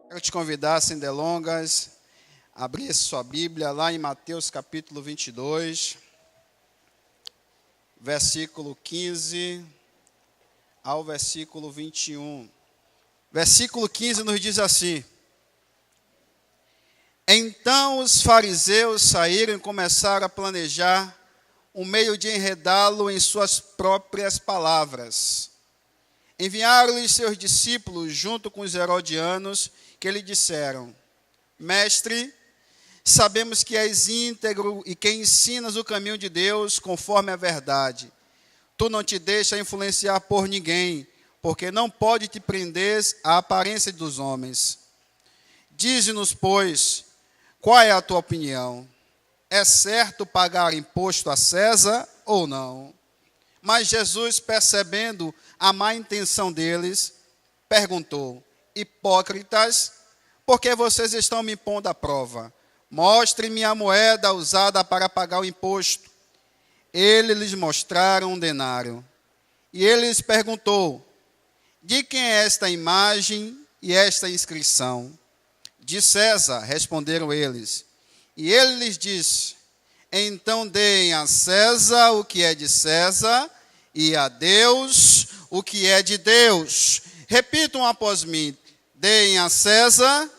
Quero te convidar, sem delongas, a abrir sua Bíblia lá em Mateus capítulo 22, versículo 15 ao versículo 21. Versículo 15 nos diz assim: Então os fariseus saíram e começaram a planejar um meio de enredá-lo em suas próprias palavras. Enviaram-lhe seus discípulos junto com os herodianos, que lhe disseram: Mestre, sabemos que és íntegro e que ensinas o caminho de Deus conforme a verdade. Tu não te deixas influenciar por ninguém, porque não pode te prender à aparência dos homens. Dize-nos, pois, qual é a tua opinião? É certo pagar imposto a César ou não? Mas Jesus, percebendo a má intenção deles, perguntou: Hipócritas, por que vocês estão me pondo à prova? Mostre-me a moeda usada para pagar o imposto. Eles lhes mostraram um denário. E ele lhes perguntou: De quem é esta imagem e esta inscrição? De César, responderam eles. E ele lhes disse: Então deem a César o que é de César, e a Deus o que é de Deus. Repitam após mim: Deem a César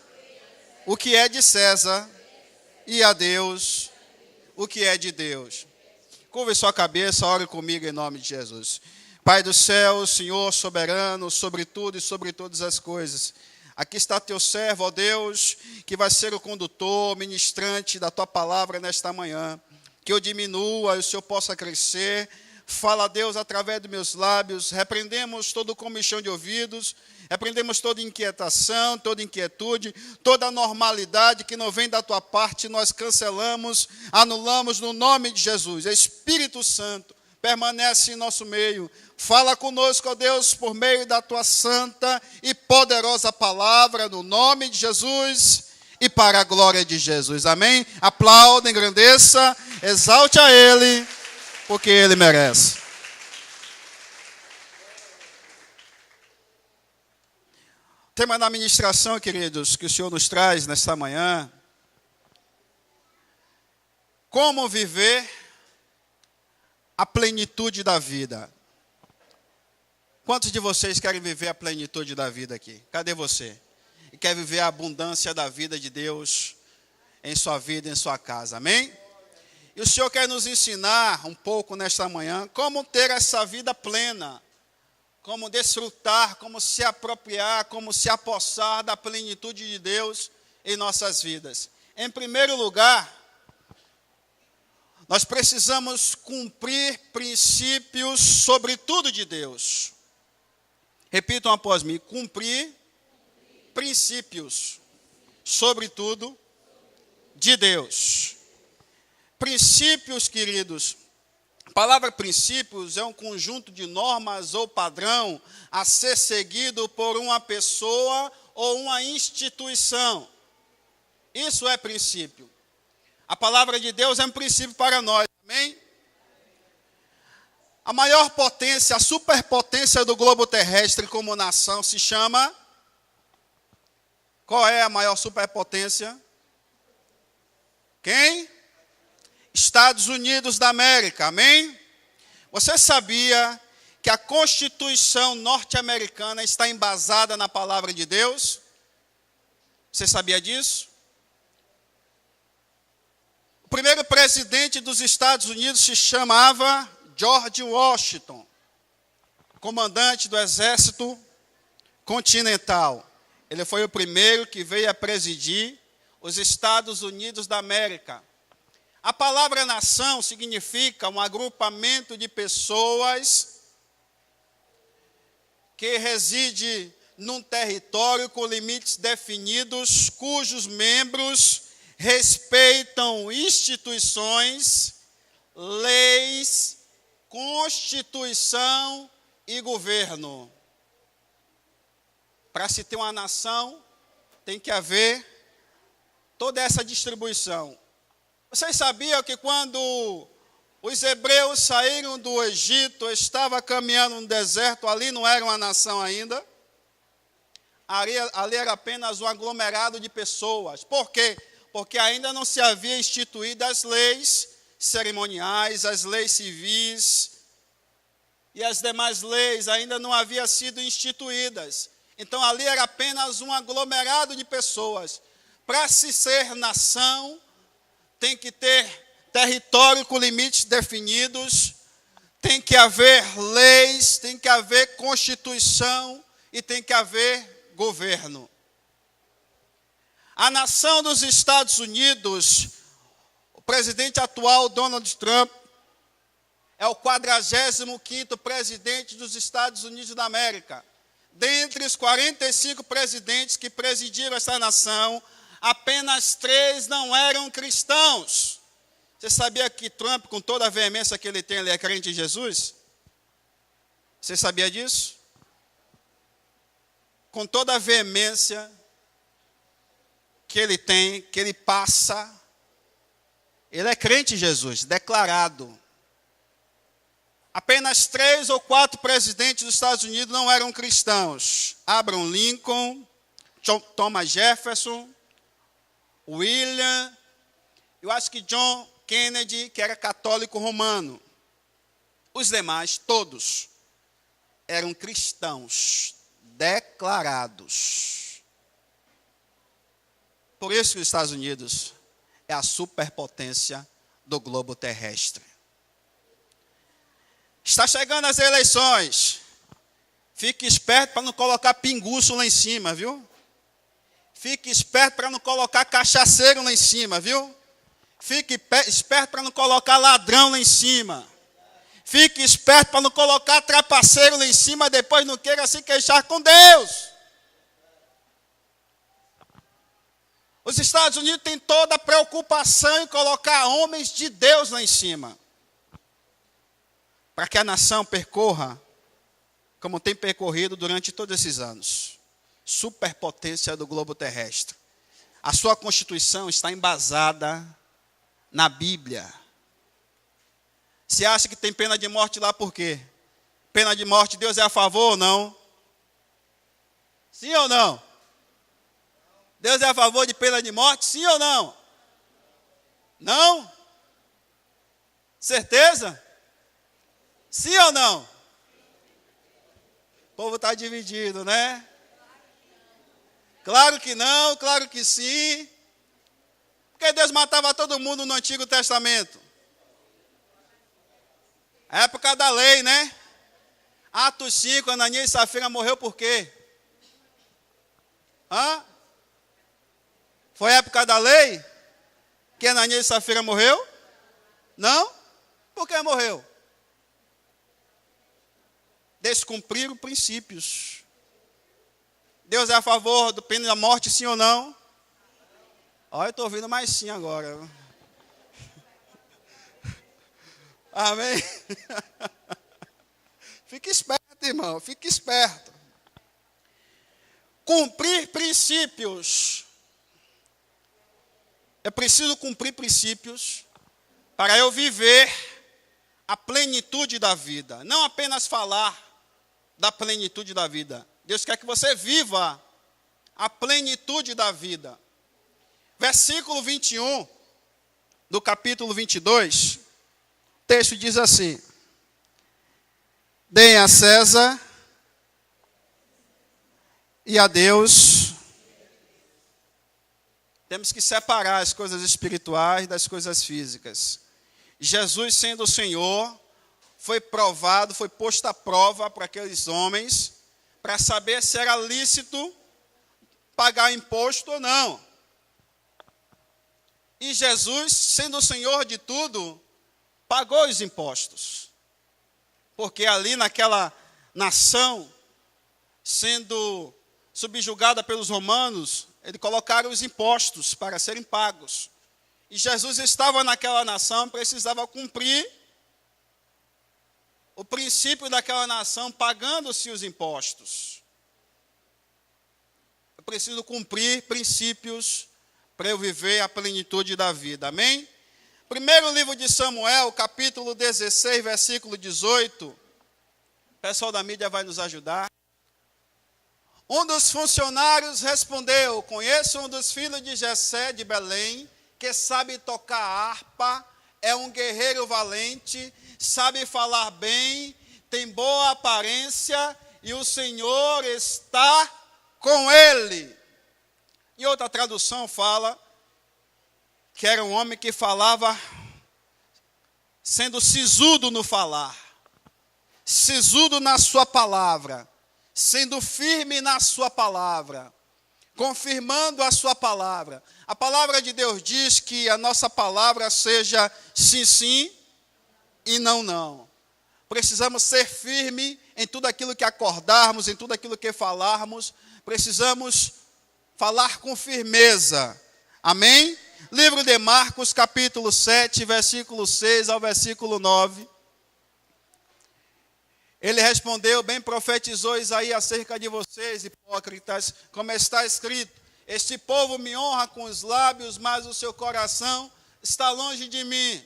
o que é de César, e a Deus o que é de Deus. Curve sua cabeça, ore comigo em nome de Jesus. Pai do céu, Senhor soberano, sobre tudo e sobre todas as coisas. Aqui está teu servo, ó Deus, que vai ser o condutor, ministrante da tua palavra nesta manhã. Que eu diminua e o Senhor possa crescer. Fala, Deus, através dos meus lábios. Repreendemos todo comichão de ouvidos. Repreendemos toda inquietação, toda inquietude, toda anormalidade que não vem da tua parte. Nós cancelamos, anulamos no nome de Jesus. Espírito Santo, permanece em nosso meio. Fala conosco, ó Deus, por meio da tua santa e poderosa palavra, no nome de Jesus e para a glória de Jesus. Amém? Aplauda, engrandeça, exalte a Ele, porque Ele merece. O tema da ministração, queridos, que o Senhor nos traz nesta manhã: como viver a plenitude da vida. Quantos de vocês querem viver a plenitude da vida aqui? Cadê você? E quer viver a abundância da vida de Deus em sua vida, em sua casa, amém? E o Senhor quer nos ensinar um pouco nesta manhã como ter essa vida plena, como desfrutar, como se apropriar, como se apossar da plenitude de Deus em nossas vidas. Em primeiro lugar, nós precisamos cumprir princípios sobre tudo de Deus. Repitam após mim: cumprir princípios sobre tudo de Deus. Princípios, queridos. A palavra princípios é um conjunto de normas ou padrão a ser seguido por uma pessoa ou uma instituição. Isso é princípio. A palavra de Deus é um princípio para nós, amém? A maior potência, a superpotência do globo terrestre como nação se chama... Qual é a maior superpotência? Quem? Estados Unidos da América, amém? Você sabia que a Constituição norte-americana está embasada na palavra de Deus? Você sabia disso? O primeiro presidente dos Estados Unidos se chamava George Washington, comandante do Exército Continental. Ele foi o primeiro que veio a presidir os Estados Unidos da América. A palavra nação significa um agrupamento de pessoas que reside num território com limites definidos, cujos membros respeitam instituições, leis, constituição e governo. Para se ter uma nação, tem que haver toda essa distribuição. Vocês sabiam que quando os hebreus saíram do Egito, estavam caminhando no deserto, ali não era uma nação ainda? Ali era apenas um aglomerado de pessoas. Por quê? Porque ainda não se havia instituído as leis cerimoniais, as leis civis e as demais leis ainda não haviam sido instituídas. Então ali era apenas um aglomerado de pessoas. Para se ser nação, tem que ter território com limites definidos, tem que haver leis, tem que haver constituição e tem que haver governo. A nação dos Estados Unidos, o presidente atual, Donald Trump, é o 45º presidente dos Estados Unidos da América. Dentre os 45 presidentes que presidiram essa nação, apenas 3 não eram cristãos. Você sabia que Trump, com toda a veemência que ele tem, ele é crente em Jesus? Você sabia disso? Com toda a veemência que ele tem, que ele passa, ele é crente em Jesus, declarado. Apenas 3 ou 4 presidentes dos Estados Unidos não eram cristãos. Abraham Lincoln, Thomas Jefferson, William, eu acho que John Kennedy, que era católico romano. Os demais, todos, eram cristãos declarados. Por isso que os Estados Unidos é a superpotência do globo terrestre. Está chegando as eleições. Fique esperto para não colocar pinguço lá em cima, viu? Fique esperto para não colocar cachaceiro lá em cima, viu? Fique esperto para não colocar ladrão lá em cima. Fique esperto para não colocar trapaceiro lá em cima, depois não queira se queixar com Deus. Os Estados Unidos têm toda a preocupação em colocar homens de Deus lá em cima. Para que a nação percorra como tem percorrido durante todos esses anos. Superpotência do globo terrestre. A sua Constituição está embasada na Bíblia. Você acha que tem pena de morte lá por quê? Pena de morte, Deus é a favor ou não? Sim ou não? Deus é a favor de pena de morte, sim ou não? Não? Certeza? Sim ou não? O povo está dividido, né? Claro que não, claro que sim. Porque Deus matava todo mundo no Antigo Testamento. A época da lei, né? Atos 5, Ananias e Safira morreu por quê? Foi a época da lei que Ananias e Safira morreu? Não? Por que morreu? Descumpriram princípios. Deus é a favor do pena da morte, sim ou não? Olha, eu estou ouvindo mais sim agora. Amém? Fique esperto, irmão, fique esperto. Cumprir princípios. É preciso cumprir princípios para eu viver a plenitude da vida. Não apenas falar da plenitude da vida. Deus quer que você viva a plenitude da vida. Versículo 21 do capítulo 22, o texto diz assim: deem a César e a Deus. Temos que separar as coisas espirituais das coisas físicas. Jesus, sendo o Senhor, foi provado, foi posto à prova para aqueles homens, para saber se era lícito pagar imposto ou não. E Jesus, sendo o Senhor de tudo, pagou os impostos. Porque ali naquela nação, sendo subjugada pelos romanos, eles colocaram os impostos para serem pagos. E Jesus estava naquela nação, precisava cumprir o princípio daquela nação, pagando-se os impostos. Eu preciso cumprir princípios para eu viver a plenitude da vida. Amém? Primeiro livro de Samuel, capítulo 16, versículo 18. O pessoal da mídia vai nos ajudar. Um dos funcionários respondeu: conheço um dos filhos de Jessé de Belém, que sabe tocar harpa, é um guerreiro valente, sabe falar bem, tem boa aparência, e o Senhor está com ele. E outra tradução fala que era um homem que falava sendo sisudo no falar, sisudo na sua palavra, sendo firme na sua palavra, confirmando a sua palavra. A palavra de Deus diz que a nossa palavra seja sim, sim e não, não. Precisamos ser firmes em tudo aquilo que acordarmos, em tudo aquilo que falarmos. Precisamos falar com firmeza. Amém? Livro de Marcos, capítulo 7, versículo 6 ao versículo 9. Ele respondeu, bem profetizou Isaías acerca de vocês, hipócritas, como está escrito: este povo me honra com os lábios, mas o seu coração está longe de mim.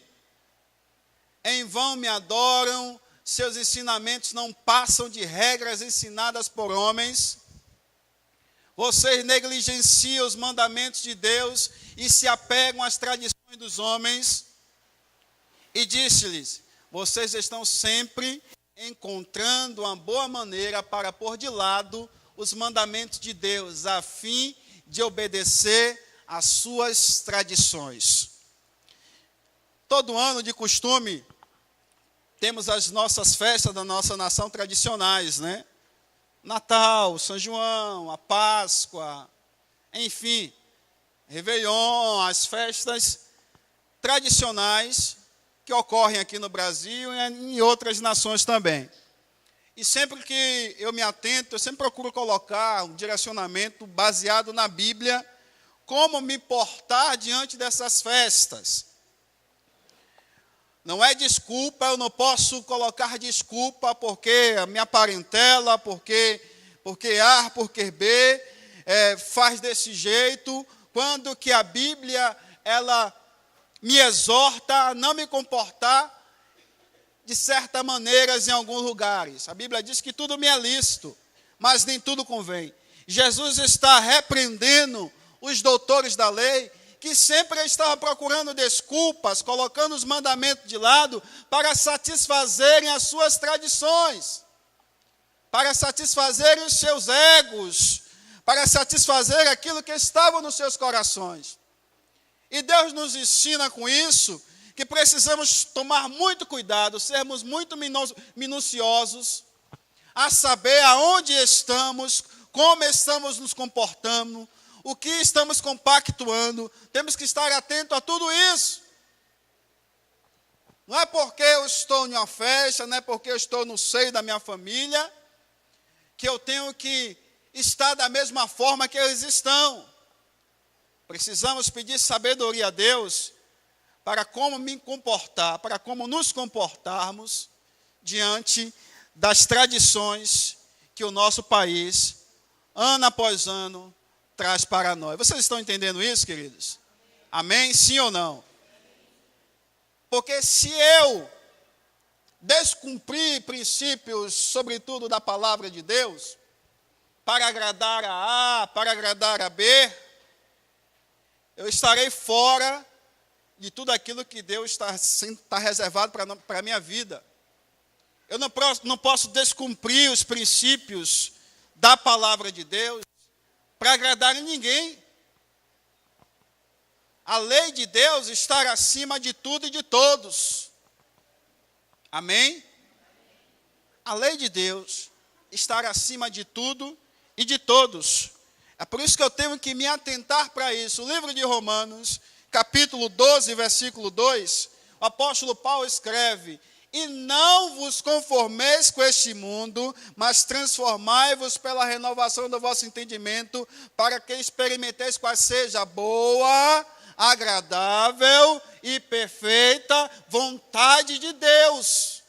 Em vão me adoram, seus ensinamentos não passam de regras ensinadas por homens. Vocês negligenciam os mandamentos de Deus e se apegam às tradições dos homens. E disse-lhes: vocês estão sempre encontrando uma boa maneira para pôr de lado os mandamentos de Deus, a fim de obedecer às suas tradições. Todo ano, de costume, temos as nossas festas da nossa nação tradicionais, né? Natal, São João, a Páscoa, enfim, Réveillon, as festas tradicionais que ocorrem aqui no Brasil e em outras nações também. E sempre que eu me atento, eu sempre procuro colocar um direcionamento baseado na Bíblia, como me portar diante dessas festas. Não é desculpa, eu não posso colocar desculpa porque a minha parentela, porque A, porque B, faz desse jeito, quando que a Bíblia, ela me exorta a não me comportar de certa maneira em alguns lugares. A Bíblia diz que tudo me é lícito, mas nem tudo convém. Jesus está repreendendo os doutores da lei, que sempre estavam procurando desculpas, colocando os mandamentos de lado para satisfazerem as suas tradições, para satisfazerem os seus egos, para satisfazer aquilo que estava nos seus corações. E Deus nos ensina com isso que precisamos tomar muito cuidado, sermos muito minuciosos, a saber aonde estamos, como estamos nos comportando, o que estamos compactuando. Temos que estar atento a tudo isso. Não é porque eu estou em uma festa, não é porque eu estou no seio da minha família, que eu tenho que estar da mesma forma que eles estão. Precisamos pedir sabedoria a Deus para como me comportar, para como nos comportarmos diante das tradições que o nosso país, ano após ano, traz para nós. Vocês estão entendendo isso, queridos? Amém? Sim ou não? Porque se eu descumprir princípios, sobretudo da palavra de Deus, para agradar a A, para agradar a B, eu estarei fora de tudo aquilo que Deus está reservado para a minha vida. Eu não posso descumprir os princípios da palavra de Deus para agradar a ninguém. A lei de Deus está acima de tudo e de todos. Amém? A lei de Deus está acima de tudo e de todos. É por isso que eu tenho que me atentar para isso. O livro de Romanos, capítulo 12, versículo 2, o apóstolo Paulo escreve: e não vos conformeis com este mundo, mas transformai-vos pela renovação do vosso entendimento, para que experimenteis qual seja a boa, agradável e perfeita vontade de Deus.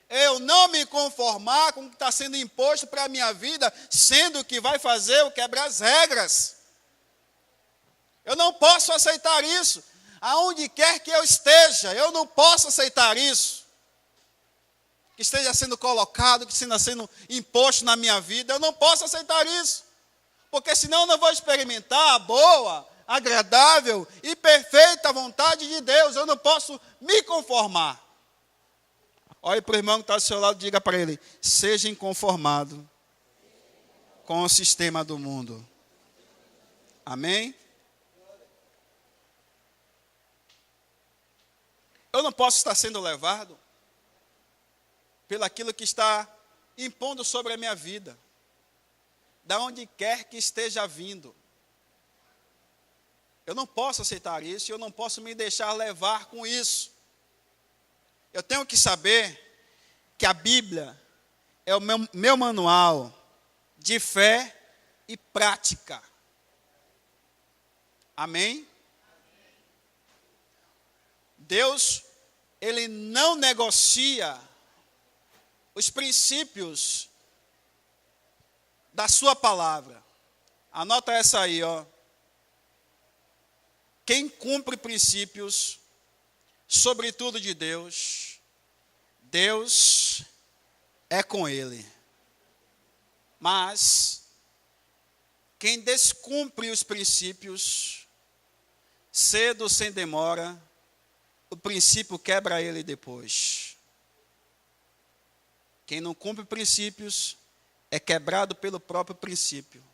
Eu não me conformar com o que está sendo imposto para a minha vida, sendo que vai fazer eu quebrar as regras. Eu não posso aceitar isso. Aonde quer que eu esteja, eu não posso aceitar isso. Que esteja sendo colocado, que esteja sendo imposto na minha vida, eu não posso aceitar isso. Porque senão eu não vou experimentar a boa, agradável e perfeita vontade de Deus. Eu não posso me conformar. Olhe para o irmão que está ao seu lado e diga para ele: seja inconformado com o sistema do mundo. Amém? Eu não posso estar sendo levado pelaquilo que está impondo sobre a minha vida, da onde quer que esteja vindo. Eu não posso aceitar isso, eu não posso me deixar levar com isso. Eu tenho que saber que a Bíblia é o meu manual de fé e prática. Amém? Deus, Ele não negocia os princípios da sua palavra. Anota essa aí, ó. Quem cumpre princípios, sobretudo de Deus, Deus é com ele. Mas quem descumpre os princípios, cedo ou sem demora, o princípio quebra ele depois. Quem não cumpre princípios é quebrado pelo próprio princípio.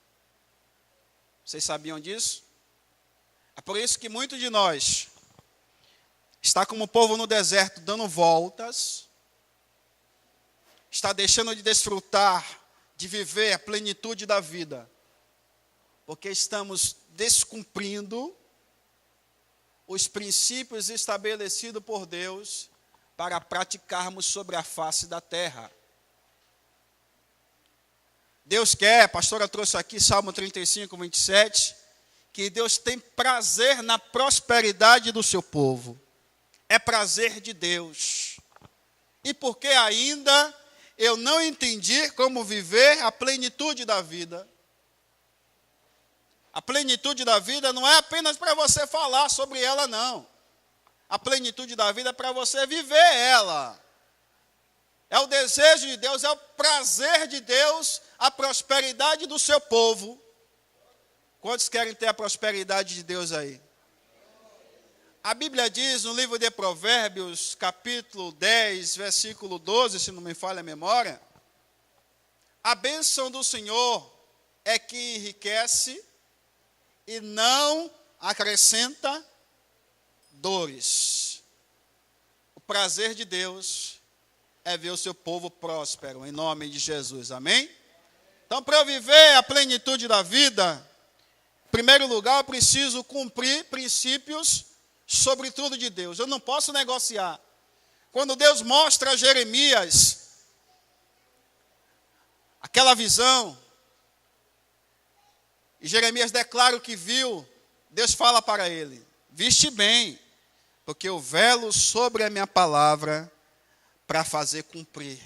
Vocês sabiam disso? É por isso que muitos de nós está como o povo no deserto, dando voltas, está deixando de desfrutar, de viver a plenitude da vida, porque estamos descumprindo os princípios estabelecidos por Deus para praticarmos sobre a face da terra. Deus quer, a pastora trouxe aqui Salmo 35, 27, que Deus tem prazer na prosperidade do seu povo. É prazer de Deus. E porque ainda eu não entendi como viver a plenitude da vida. A plenitude da vida não é apenas para você falar sobre ela, não. A plenitude da vida é para você viver ela. É o desejo de Deus, é o prazer de Deus, a prosperidade do seu povo. Quantos querem ter a prosperidade de Deus aí? A Bíblia diz no livro de Provérbios, capítulo 10, versículo 12, se não me falha a memória: a bênção do Senhor é que enriquece e não acrescenta dores. O prazer de Deus é ver o seu povo próspero, em nome de Jesus, amém? Então, para eu viver a plenitude da vida, em primeiro lugar, eu preciso cumprir princípios sobre tudo de Deus. Eu não posso negociar. Quando Deus mostra a Jeremias aquela visão, e Jeremias declara o que viu, Deus fala para ele: viste bem, porque eu velo sobre a minha palavra para fazer cumprir.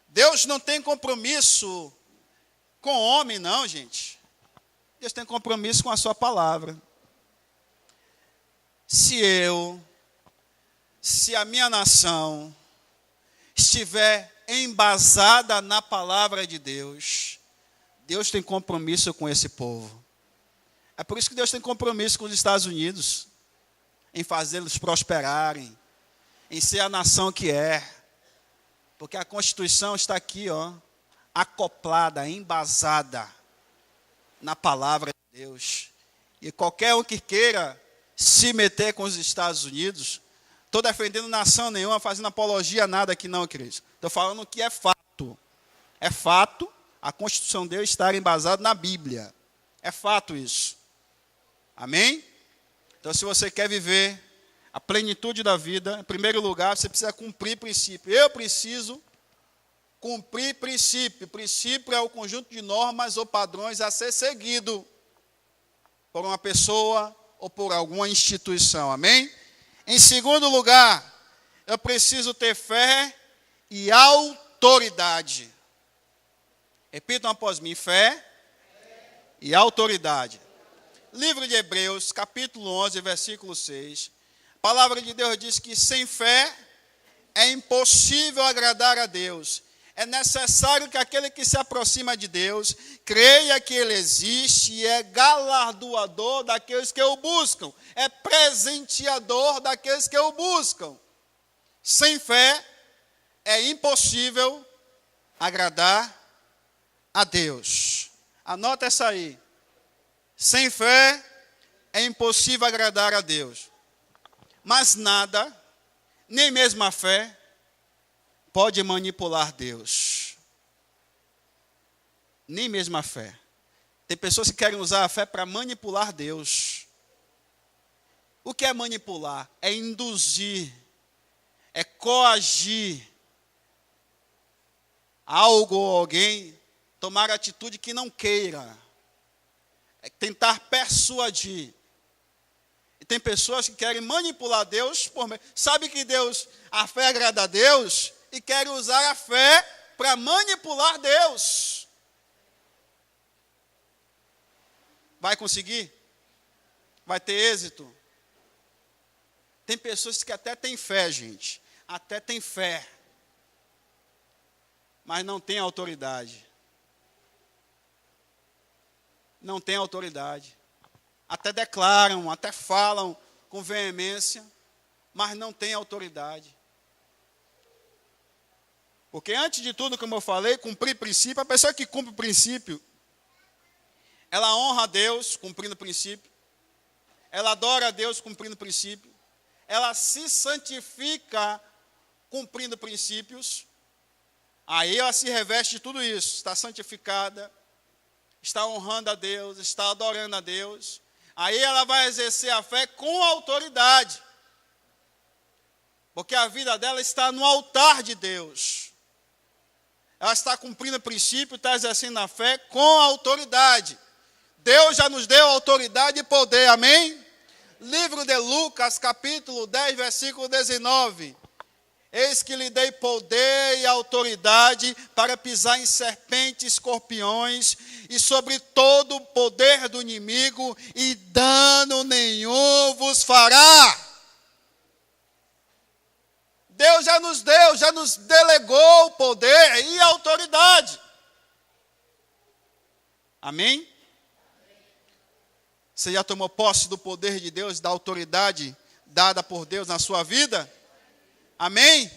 Deus não tem compromisso com o homem, não, gente. Deus tem compromisso com a sua palavra. Se a minha nação estiver embasada na palavra de Deus, Deus tem compromisso com esse povo. É por isso que Deus tem compromisso com os Estados Unidos, em fazê-los prosperarem, em ser a nação que é. Porque a Constituição está aqui, ó, acoplada, embasada na palavra de Deus. E qualquer um que queira se meter com os Estados Unidos, estou defendendo nação nenhuma, fazendo apologia a nada aqui não, queridos. Estou falando que é fato. É fato a Constituição de Deus estar embasada na Bíblia. É fato isso. Amém? Então, se você quer viver a plenitude da vida, em primeiro lugar, você precisa cumprir princípio. Eu preciso cumprir princípio. Princípio é o conjunto de normas ou padrões a ser seguido por uma pessoa ou por alguma instituição. Amém? Em segundo lugar, eu preciso ter fé e autoridade. Repitam após mim: fé e autoridade. Livro de Hebreus, capítulo 11, versículo 6. A palavra de Deus diz que sem fé é impossível agradar a Deus. É necessário que aquele que se aproxima de Deus creia que Ele existe e é galardoador daqueles que o buscam. É presenteador daqueles que o buscam. Sem fé é impossível agradar a Deus. Anota essa aí. Sem fé é impossível agradar a Deus. Mas nada, nem mesmo a fé, pode manipular Deus. Nem mesmo a fé. Tem pessoas que querem usar a fé para manipular Deus. O que é manipular? É induzir, é coagir algo ou alguém tomar atitude que não queira. É tentar persuadir. E tem pessoas que querem manipular Deus por meio. Sabe que Deus, a fé agrada a Deus e querem usar a fé para manipular Deus. Vai conseguir? Vai ter êxito? Tem pessoas que até têm fé, gente. Até têm fé. Mas não tem autoridade. Não tem autoridade. Até declaram, até falam com veemência, mas não tem autoridade. Porque antes de tudo, como eu falei, cumprir princípio, a pessoa que cumpre o princípio, ela honra a Deus cumprindo o princípio, ela adora a Deus cumprindo o princípio, ela se santifica cumprindo princípios, aí ela se reveste de tudo isso, está santificada, está honrando a Deus, está adorando a Deus, aí ela vai exercer a fé com autoridade, porque a vida dela está no altar de Deus, ela está cumprindo o princípio, está exercendo a fé com autoridade. Deus já nos deu autoridade e poder, amém? Livro de Lucas, capítulo 10, versículo 19. Eis que lhe dei poder e autoridade para pisar em serpentes, escorpiões e sobre todo o poder do inimigo, e dano nenhum vos fará. Deus já nos deu, já nos delegou o poder e a autoridade. Amém? Você já tomou posse do poder de Deus, da autoridade dada por Deus na sua vida? Amém?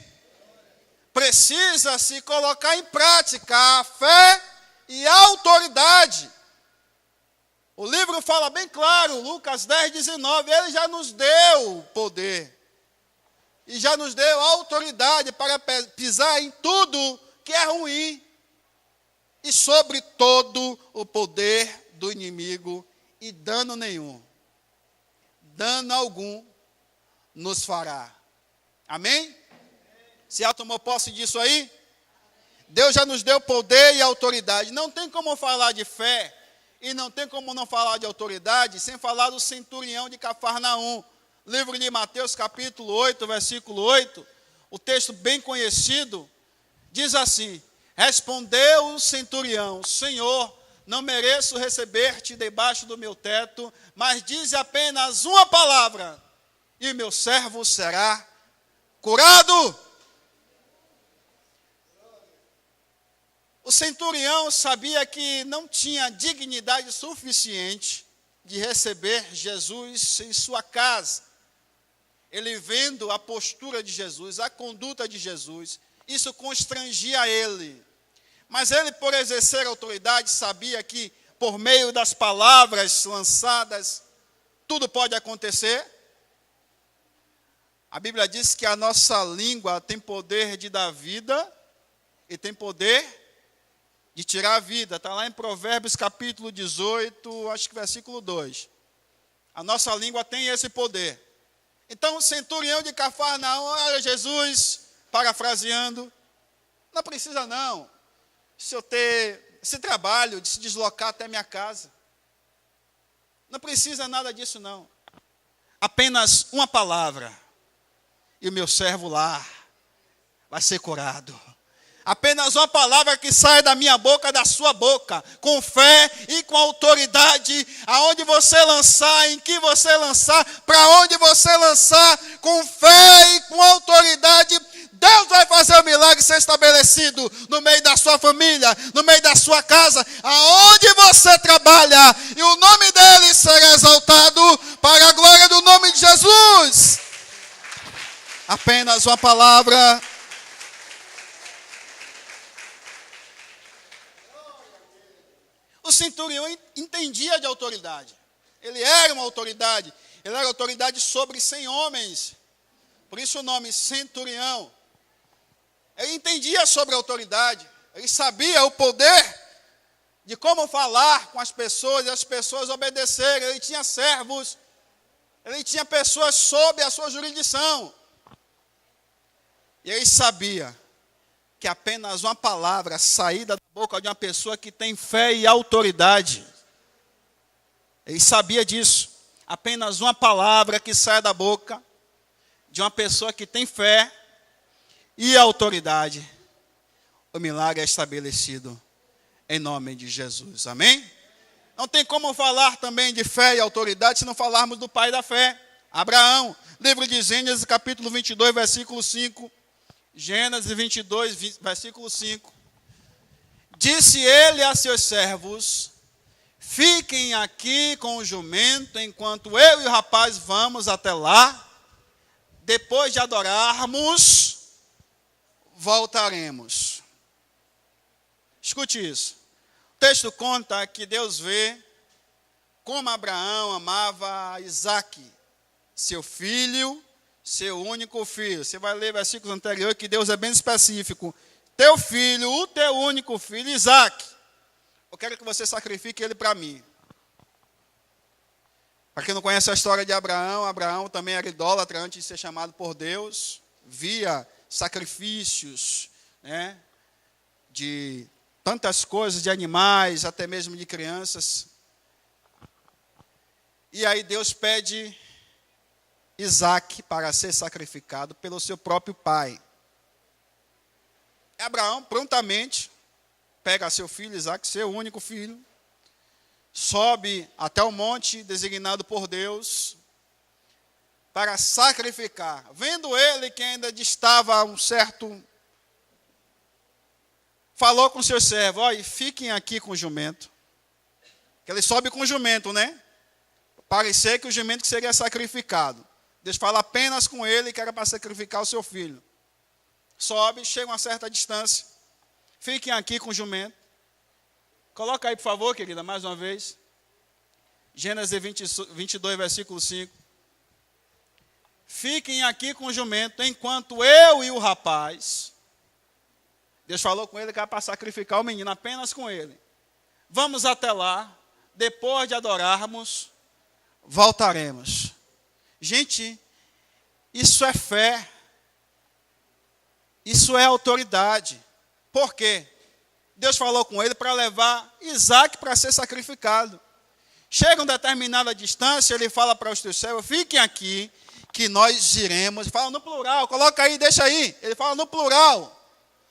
Precisa se colocar em prática a fé e a autoridade. O livro fala bem claro, Lucas 10, 19, ele já nos deu poder. E já nos deu autoridade para pisar em tudo que é ruim. E sobre todo o poder do inimigo, e dano nenhum, dano algum, nos fará. Amém? Você já tomou posse disso aí? Deus já nos deu poder e autoridade. Não tem como falar de fé, e não tem como não falar de autoridade, sem falar do centurião de Cafarnaum. Livro de Mateus, capítulo 8, versículo 8, o texto bem conhecido, diz assim: respondeu o centurião: Senhor, não mereço receber-te debaixo do meu teto, mas dize apenas uma palavra, e meu servo será curado. O centurião sabia que não tinha dignidade suficiente de receber Jesus em sua casa. Ele vendo a postura de Jesus, a conduta de Jesus, isso constrangia ele. Mas ele, por exercer autoridade, sabia que por meio das palavras lançadas, tudo pode acontecer. A Bíblia diz que a nossa língua tem poder de dar vida e tem poder de tirar a vida. Está lá em Provérbios capítulo 18, acho que versículo 2. A nossa língua tem esse poder. Então o centurião de Cafarnaum, olha Jesus, parafraseando, não precisa não, se eu ter esse trabalho de se deslocar até minha casa. Não precisa nada disso não. Apenas uma palavra, e o meu servo lá vai ser curado. Apenas uma palavra que sai da minha boca, da sua boca, com fé e com autoridade, aonde você lançar, em que você lançar, para onde você lançar, com fé e com autoridade, Deus vai fazer o milagre ser estabelecido no meio da sua família, no meio da sua casa, aonde você trabalha, e o nome dele será exaltado para a glória do nome de Jesus. Apenas uma palavra. O centurião entendia de autoridade. Ele era uma autoridade. Ele era autoridade sobre 100 homens. Por isso o nome centurião. Ele entendia sobre a autoridade. Ele sabia o poder de como falar com as pessoas e as pessoas obedecerem. Ele tinha servos. Ele tinha pessoas sob a sua jurisdição. E ele sabia que apenas uma palavra saída da boca de uma pessoa que tem fé e autoridade. Ele sabia disso. Apenas uma palavra que sai da boca de uma pessoa que tem fé e autoridade. O milagre é estabelecido em nome de Jesus. Amém? Não tem como falar também de fé e autoridade se não falarmos do pai da fé, Abraão. Livro de Gênesis, capítulo 22, versículo 5. Gênesis 22, versículo 5. Disse ele a seus servos: fiquem aqui com o jumento, enquanto eu e o rapaz vamos até lá. Depois de adorarmos, voltaremos. Escute isso. O texto conta que Deus vê como Abraão amava Isaque, seu filho, seu único filho. Você vai ler versículos anteriores que Deus é bem específico. Teu filho, o teu único filho, Isaque. Eu quero que você sacrifique ele para mim. Para quem não conhece a história de Abraão, Abraão também era idólatra antes de ser chamado por Deus. Via sacrifícios, né, de tantas coisas, de animais, até mesmo de crianças. E aí Deus pede Isaque para ser sacrificado pelo seu próprio pai. Abraão prontamente pega seu filho Isaque, seu único filho, sobe até o monte designado por Deus para sacrificar. Vendo ele que ainda distava um certo, falou com seus servos: olha, fiquem aqui com o jumento. Que ele sobe com o jumento, né? Parecia que o jumento seria sacrificado. Deus fala apenas com ele que era para sacrificar o seu filho. Sobe, chega a uma certa distância. Fiquem aqui com o jumento. Coloca aí, por favor, querida, mais uma vez. Gênesis 22, versículo 5. Fiquem aqui com o jumento, enquanto eu e o rapaz. Deus falou com ele que era para sacrificar o menino, apenas com ele. Vamos até lá, depois de adorarmos, voltaremos. Gente, isso é fé. Isso é autoridade. Por quê? Deus falou com ele para levar Isaque para ser sacrificado. Chega uma determinada distância, ele fala para os teus servos: fiquem aqui, que nós iremos. Fala no plural, coloca aí, deixa aí. Ele fala no plural.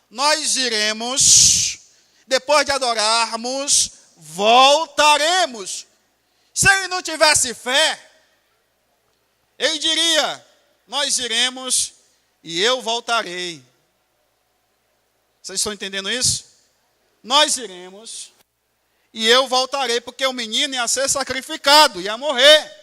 Nós iremos, depois de adorarmos, voltaremos. Se ele não tivesse fé, ele diria: nós iremos e eu voltarei. Vocês estão entendendo isso? Nós iremos e eu voltarei, porque o menino ia ser sacrificado, ia morrer.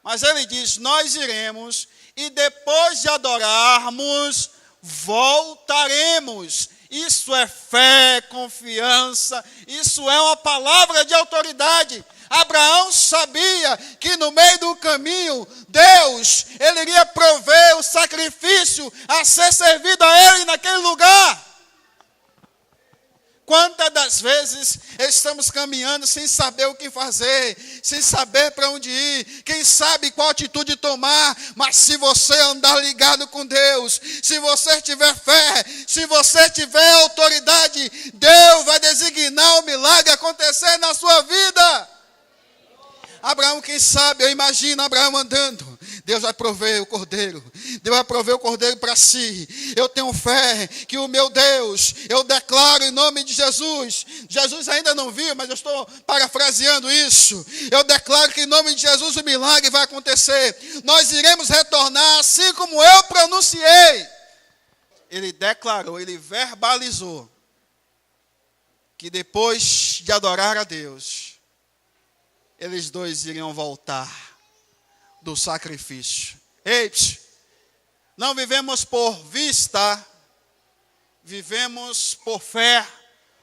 Mas ele diz: nós iremos e depois de adorarmos, voltaremos. Isso é fé, confiança, isso é uma palavra de autoridade. Abraão sabia que no meio do caminho, Deus, ele iria prover o sacrifício a ser servido a ele naquele lugar. Quantas das vezes estamos caminhando sem saber o que fazer, sem saber para onde ir, quem sabe qual atitude tomar, mas se você andar ligado com Deus, se você tiver fé, se você tiver autoridade, Deus vai designar o milagre acontecer na sua vida. Abraão, quem sabe, eu imagino Abraão andando. Deus vai prover o cordeiro. Deus vai prover o cordeiro para si. Eu tenho fé que o meu Deus, eu declaro em nome de Jesus. Jesus ainda não viu, mas eu estou parafraseando isso. Eu declaro que em nome de Jesus o milagre vai acontecer. Nós iremos retornar assim como eu pronunciei. Ele declarou, ele verbalizou que depois de adorar a Deus, eles dois iriam voltar do sacrifício. Ei, não vivemos por vista, vivemos por fé.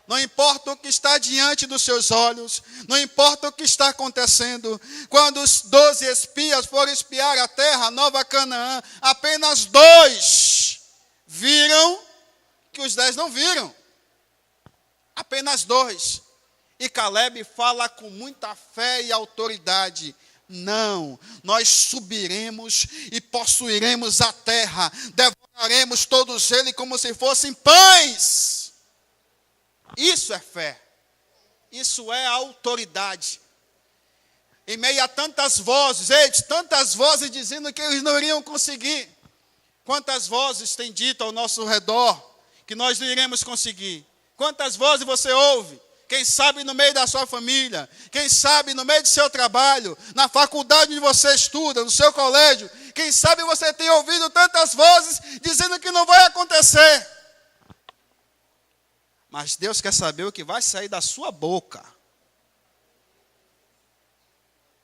Não importa o que está diante dos seus olhos, não importa o que está acontecendo. Quando os 12 espias foram espiar a terra, a Nova Canaã, apenas 2 viram que os 10 não viram. Apenas 2. E Caleb fala com muita fé e autoridade: não, nós subiremos e possuiremos a terra, devoraremos todos eles como se fossem pães. Isso é fé, isso é autoridade. Em meio a tantas vozes, tantas vozes dizendo que eles não iriam conseguir. Quantas vozes têm dito ao nosso redor que nós não iremos conseguir? Quantas vozes você ouve? Quem sabe no meio da sua família, quem sabe no meio do seu trabalho, na faculdade onde você estuda, no seu colégio, quem sabe você tem ouvido tantas vozes dizendo que não vai acontecer. Mas Deus quer saber o que vai sair da sua boca.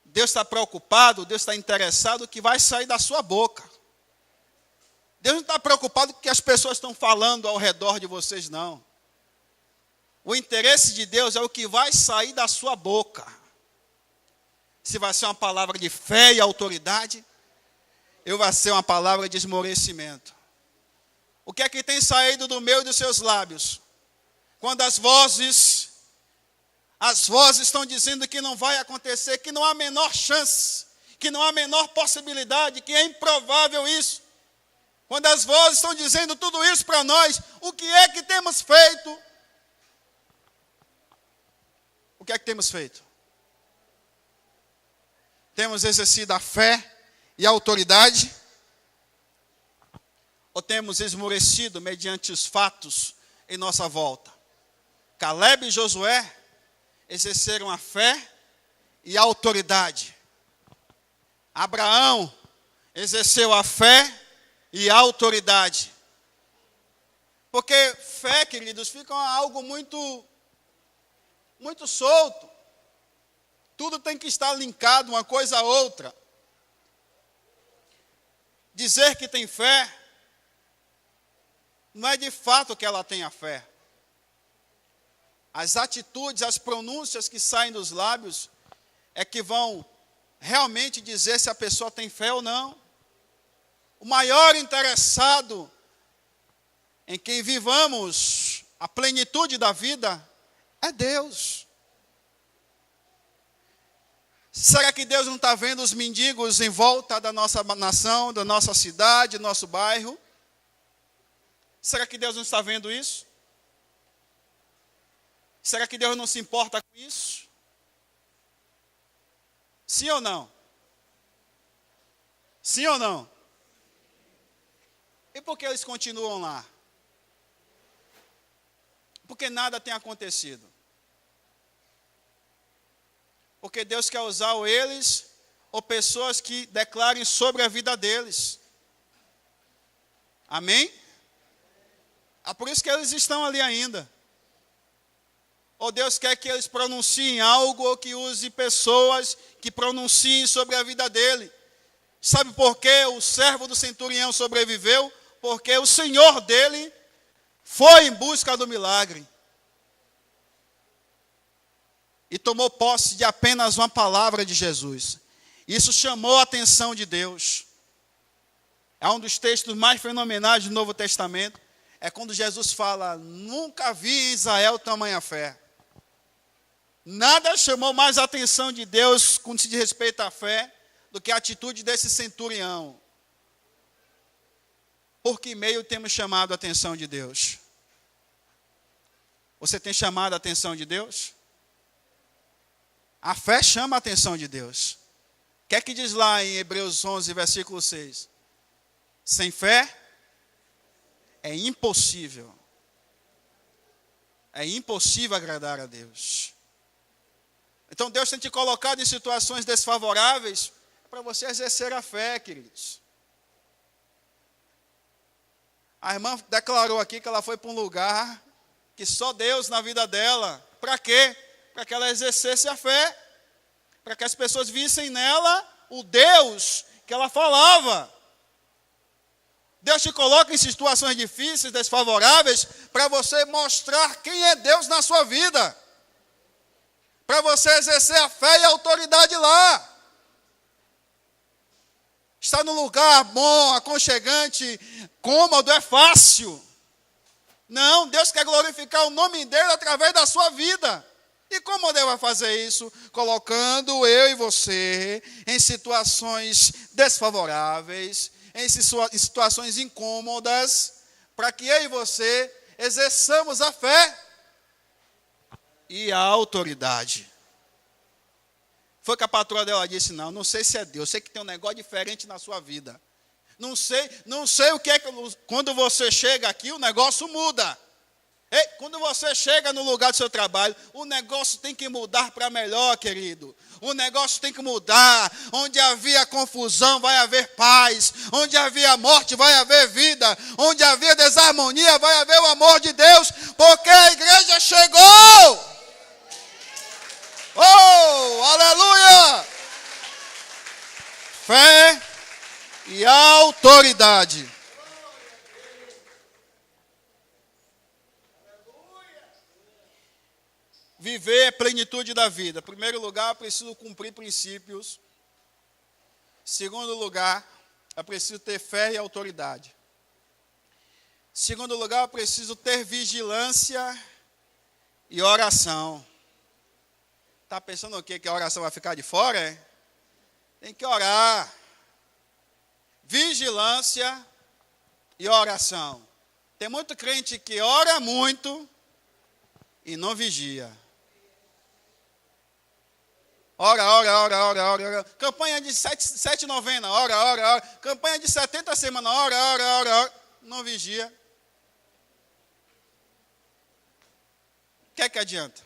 Deus está preocupado, Deus está interessado no que vai sair da sua boca. Deus não está preocupado com o que as pessoas estão falando ao redor de vocês, não. O interesse de Deus é o que vai sair da sua boca. Se vai ser uma palavra de fé e autoridade, ou vai ser uma palavra de esmorecimento. O que é que tem saído do meu e dos seus lábios? Quando as vozes estão dizendo que não vai acontecer, que não há a menor chance, que não há a menor possibilidade, que é improvável isso. Quando as vozes estão dizendo tudo isso para nós, o que é que temos feito? O que é que temos feito? Temos exercido a fé e a autoridade? Ou temos esmorecido mediante os fatos em nossa volta? Caleb e Josué exerceram a fé e a autoridade. Abraão exerceu a fé e a autoridade. Porque fé, queridos, fica algo muito solto. Tudo tem que estar linkado uma coisa a outra. Dizer que tem fé não é de fato que ela tenha fé. As atitudes, as pronúncias que saem dos lábios é que vão realmente dizer se a pessoa tem fé ou não. O maior interessado em que vivamos a plenitude da vida é Deus. Será que Deus não está vendo os mendigos em volta da nossa nação, da nossa cidade, do nosso bairro? Será que Deus não está vendo isso? Será que Deus não se importa com isso? Sim ou não? Sim ou não? E por que eles continuam lá? Porque nada tem acontecido. Porque Deus quer usar ou eles, ou pessoas que declarem sobre a vida deles. Amém? É por isso que eles estão ali ainda. Ou Deus quer que eles pronunciem algo, ou que use pessoas que pronunciem sobre a vida dele. Sabe por que o servo do centurião sobreviveu? Porque o Senhor dele foi em busca do milagre. E tomou posse de apenas uma palavra de Jesus. Isso chamou a atenção de Deus. É um dos textos mais fenomenais do Novo Testamento. É quando Jesus fala: nunca vi em Israel tamanha fé. Nada chamou mais a atenção de Deus quando se diz respeito à fé do que a atitude desse centurião. Por que meio temos chamado a atenção de Deus? Você tem chamado a atenção de Deus? A fé chama a atenção de Deus. O que é que diz lá em Hebreus 11, versículo 6? Sem fé é impossível. É impossível agradar a Deus. Então Deus tem te colocado em situações desfavoráveis para você exercer a fé, queridos. A irmã declarou aqui que ela foi para um lugar que só Deus na vida dela. Para quê? Para que ela exercesse a fé. Para que as pessoas vissem nela o Deus que ela falava. Deus te coloca em situações difíceis, desfavoráveis, para você mostrar quem é Deus na sua vida. Para você exercer a fé e a autoridade lá. Estar num lugar bom, aconchegante, cômodo, é fácil. Não, Deus quer glorificar o nome dele através da sua vida. E como Deus vai fazer isso? Colocando eu e você em situações desfavoráveis, em situações incômodas, para que eu e você exerçamos a fé e a autoridade. Foi que a patroa dela disse, não sei se é Deus, sei que tem um negócio diferente na sua vida. Não sei o que é que, quando você chega aqui, o negócio muda. Ei, quando você chega no lugar do seu trabalho, o negócio tem que mudar para melhor, querido. O negócio tem que mudar. Onde havia confusão, vai haver paz. Onde havia morte, vai haver vida. Onde havia desarmonia, vai haver o amor de Deus. Porque a igreja chegou. Oh, aleluia! Fé e autoridade. Viver a plenitude da vida. Em primeiro lugar, eu preciso cumprir princípios. Em segundo lugar, eu preciso ter fé e autoridade. Em segundo lugar, eu preciso ter vigilância e oração. Está pensando o quê? Que a oração vai ficar de fora? É? Tem que orar. Vigilância e oração. Tem muito crente que ora muito e não vigia. Ora. Campanha de 7 novena, ora. Campanha de 70 semanas, ora. Não vigia. O que é que adianta?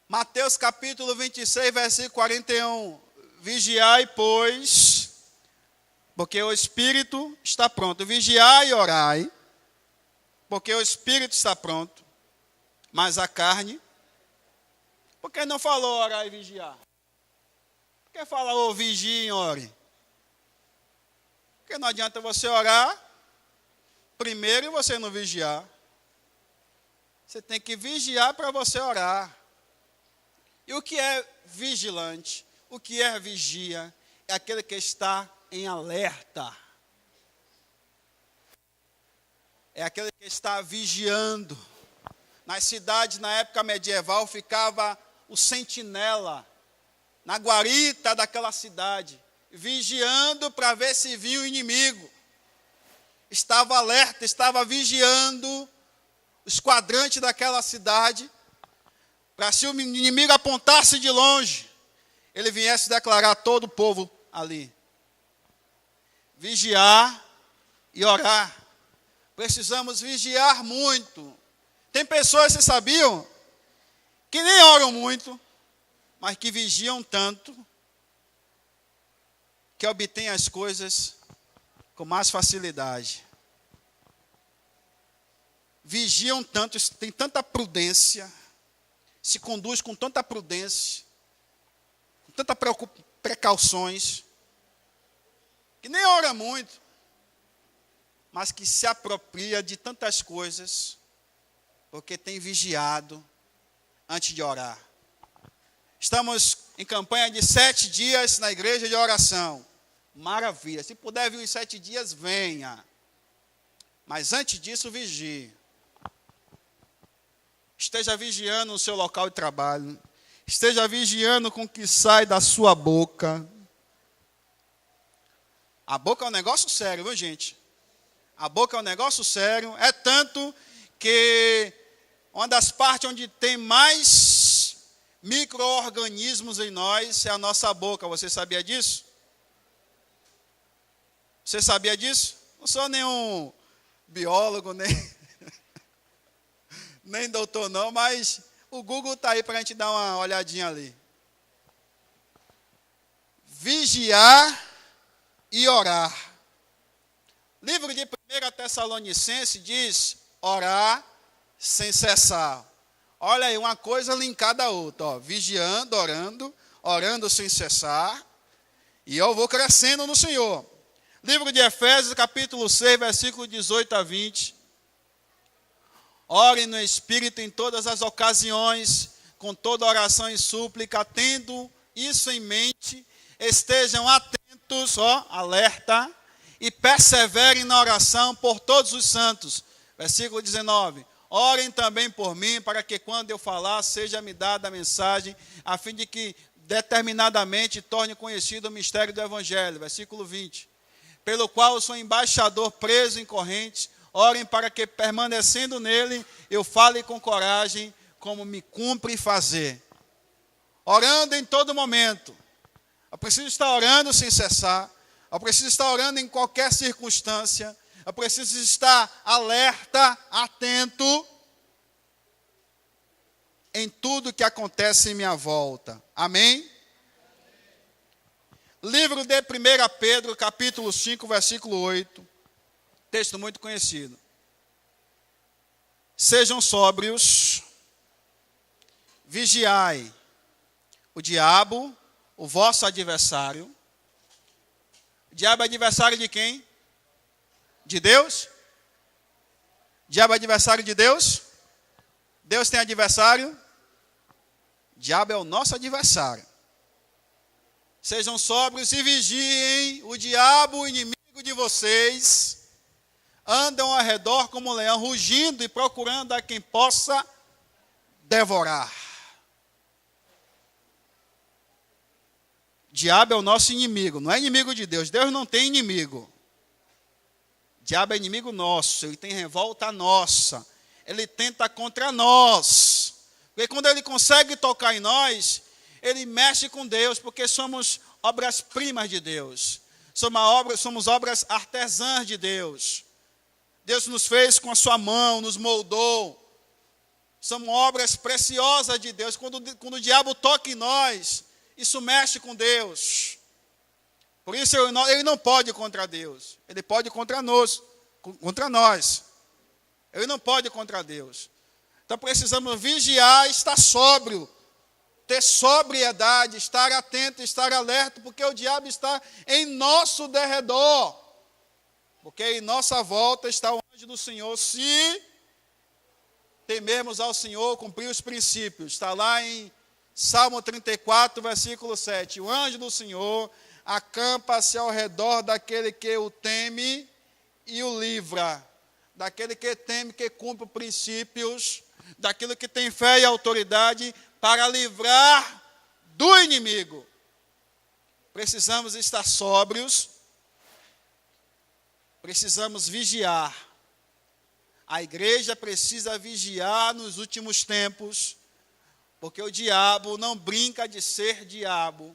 Mateus capítulo 26, versículo 41. Vigiai, pois, porque o Espírito está pronto. Vigiai e orai, porque o Espírito está pronto, mas a carne... Por que não falou orar e vigiar? Por que fala vigie e ore? Porque não adianta você orar primeiro e você não vigiar. Você tem que vigiar para você orar. E o que é vigilante? O que é vigia? É aquele que está em alerta. É aquele que está vigiando. Nas cidades, na época medieval, ficava o sentinela na guarita daquela cidade, vigiando para ver se vinha o inimigo. Estava alerta, estava vigiando os quadrantes daquela cidade, para se o inimigo apontasse de longe, ele viesse declarar todo o povo ali. Vigiar e orar. Precisamos vigiar muito. Tem pessoas, vocês sabiam, que nem oram muito, mas que vigiam tanto, que obtêm as coisas com mais facilidade. Vigiam tanto, têm tanta prudência, se conduz com tanta prudência, com tanta precauções, que nem ora muito, mas que se apropria de tantas coisas, porque tem vigiado antes de orar. Estamos em campanha de 7 dias na igreja de oração. Maravilha. Se puder vir os 7 dias, venha. Mas antes disso, vigie. Esteja vigiando no seu local de trabalho. Esteja vigiando com o que sai da sua boca. A boca é um negócio sério, viu, gente? A boca é um negócio sério. É tanto que uma das partes onde tem mais micro-organismos em nós é a nossa boca. Você sabia disso? Você sabia disso? Não sou nenhum biólogo, nem doutor não, mas o Google está aí para a gente dar uma olhadinha ali. Vigiar e orar. Livro de 1 Tessalonicenses diz, orar sem cessar. Olha aí, uma coisa linkada à outra. Ó, vigiando, orando sem cessar. E eu vou crescendo no Senhor. Livro de Efésios, capítulo 6, versículo 18 a 20. Orem no Espírito em todas as ocasiões, com toda oração e súplica, tendo isso em mente, estejam atentos, alerta, e perseverem na oração por todos os santos. Versículo 19. Orem também por mim, para que quando eu falar, seja-me dada a mensagem, a fim de que determinadamente torne conhecido o mistério do Evangelho. Versículo 20. Pelo qual eu sou embaixador preso em correntes, orem para que, permanecendo nele, eu fale com coragem, como me cumpre fazer. Orando em todo momento. Eu preciso estar orando sem cessar. Eu preciso estar orando em qualquer circunstância. Eu preciso estar alerta, atento em tudo que acontece em minha volta. Amém? Livro de 1 Pedro, capítulo 5, versículo 8. Texto muito conhecido. Sejam sóbrios, vigiai. O diabo, o vosso adversário. O diabo é adversário de quem? De Deus? O diabo é adversário de Deus? Deus tem adversário? O diabo é o nosso adversário. Sejam sóbrios e vigiem, o diabo, o inimigo de vocês, andam ao redor como um leão, rugindo e procurando a quem possa devorar. O diabo é o nosso inimigo, não é inimigo de Deus. Deus não tem inimigo. O diabo é inimigo nosso, ele tem revolta nossa. Ele tenta contra nós. Porque quando ele consegue tocar em nós, ele mexe com Deus, porque somos obras-primas de Deus. Somos obras artesãs de Deus. Deus nos fez com a sua mão, nos moldou. Somos obras preciosas de Deus. Quando o diabo toca em nós, isso mexe com Deus. Por isso ele não pode ir contra Deus. Ele pode ir contra nós. Ele não pode ir contra Deus. Então precisamos vigiar, estar sóbrio. Ter sobriedade, estar atento, estar alerta, porque o diabo está em nosso derredor. Porque em nossa volta está o anjo do Senhor, se temermos ao Senhor, cumprir os princípios. Está lá em Salmo 34, versículo 7. O anjo do Senhor acampa-se ao redor daquele que o teme e o livra. Daquele que teme, que cumpre princípios, daquilo que tem fé e autoridade, para livrar do inimigo. Precisamos estar sóbrios, precisamos vigiar. A igreja precisa vigiar nos últimos tempos, porque o diabo não brinca de ser diabo.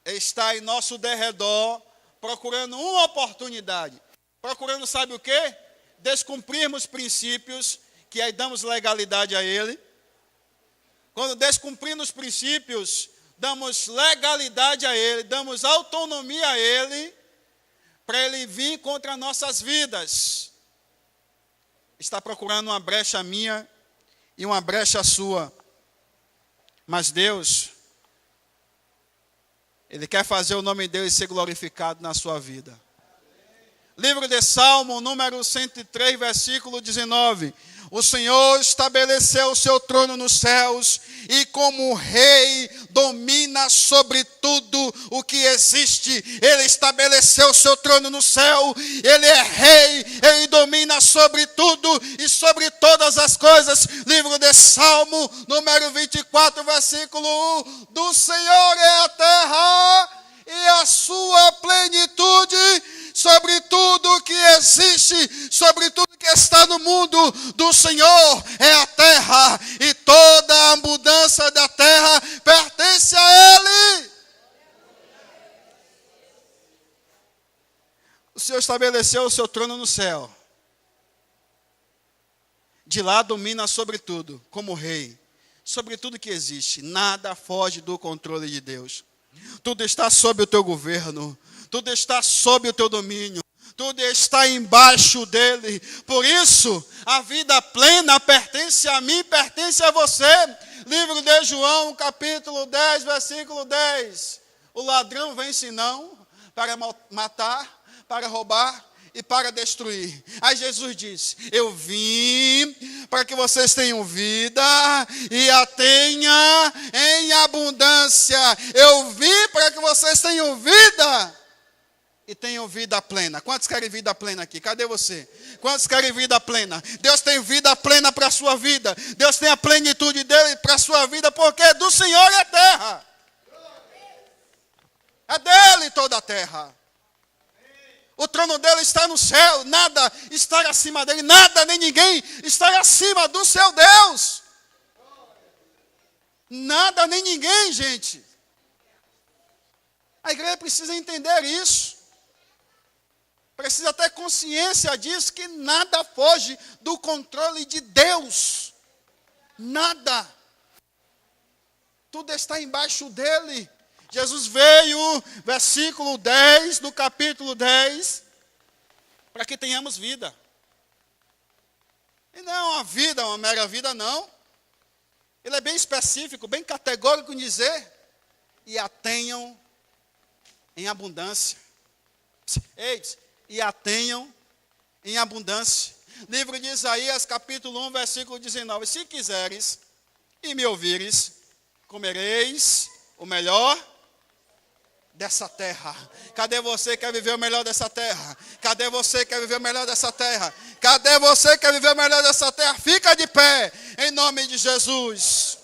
Ele está em nosso derredor, procurando uma oportunidade. Procurando, sabe o quê? Descumprirmos princípios, que aí damos legalidade a ele. Quando descumprimos princípios, damos legalidade a ele, damos autonomia a ele, para ele vir contra nossas vidas. Está procurando uma brecha minha e uma brecha sua. Mas Deus, Ele quer fazer o nome dele ser glorificado na sua vida. Livro de Salmo, número 103, versículo 19. O Senhor estabeleceu o seu trono nos céus e como rei domina sobre tudo o que existe. Ele estabeleceu o seu trono no céu, ele é rei, ele domina sobre tudo e sobre todas as coisas. Livro de Salmo, número 24, versículo 1. Do Senhor é a terra e a sua plenitude, sobre tudo que existe, sobre tudo que está no mundo. Do Senhor é a terra e toda a abundância da terra. Senhor estabeleceu o seu trono no céu. De lá domina sobre tudo, como rei, sobre tudo que existe. Nada foge do controle de Deus. Tudo está sob o teu governo, tudo está sob o teu domínio, tudo está embaixo dele. Por isso, a vida plena pertence a mim, pertence a você. Livro de João, capítulo 10, versículo 10. O ladrão vem senão para matar, para roubar e para destruir. Aí Jesus disse: eu vim para que vocês tenham vida e a tenha em abundância. Eu vim para que vocês tenham vida e tenham vida plena. Quantos querem vida plena aqui? Cadê você? Quantos querem vida plena? Deus tem vida plena para a sua vida. Deus tem a plenitude dele para a sua vida, porque do Senhor é a terra. É dele toda a terra. O trono dele está no céu, nada está acima dele, nada nem ninguém está acima do seu Deus. Nada nem ninguém, gente. A igreja precisa entender isso. Precisa ter consciência disso, que nada foge do controle de Deus. Nada. Tudo está embaixo dele. Jesus veio, versículo 10 do capítulo 10, para que tenhamos vida. E não é uma vida, uma mera vida, não. Ele é bem específico, bem categórico em dizer: e a tenham em abundância. Eis, e a tenham em abundância. Livro de Isaías, capítulo 1, versículo 19. Se quiseres e me ouvires, comereis o melhor dessa terra. Cadê você que quer viver o melhor dessa terra? Cadê você que quer viver o melhor dessa terra? Cadê você que quer viver o melhor dessa terra? Fica de pé, em nome de Jesus.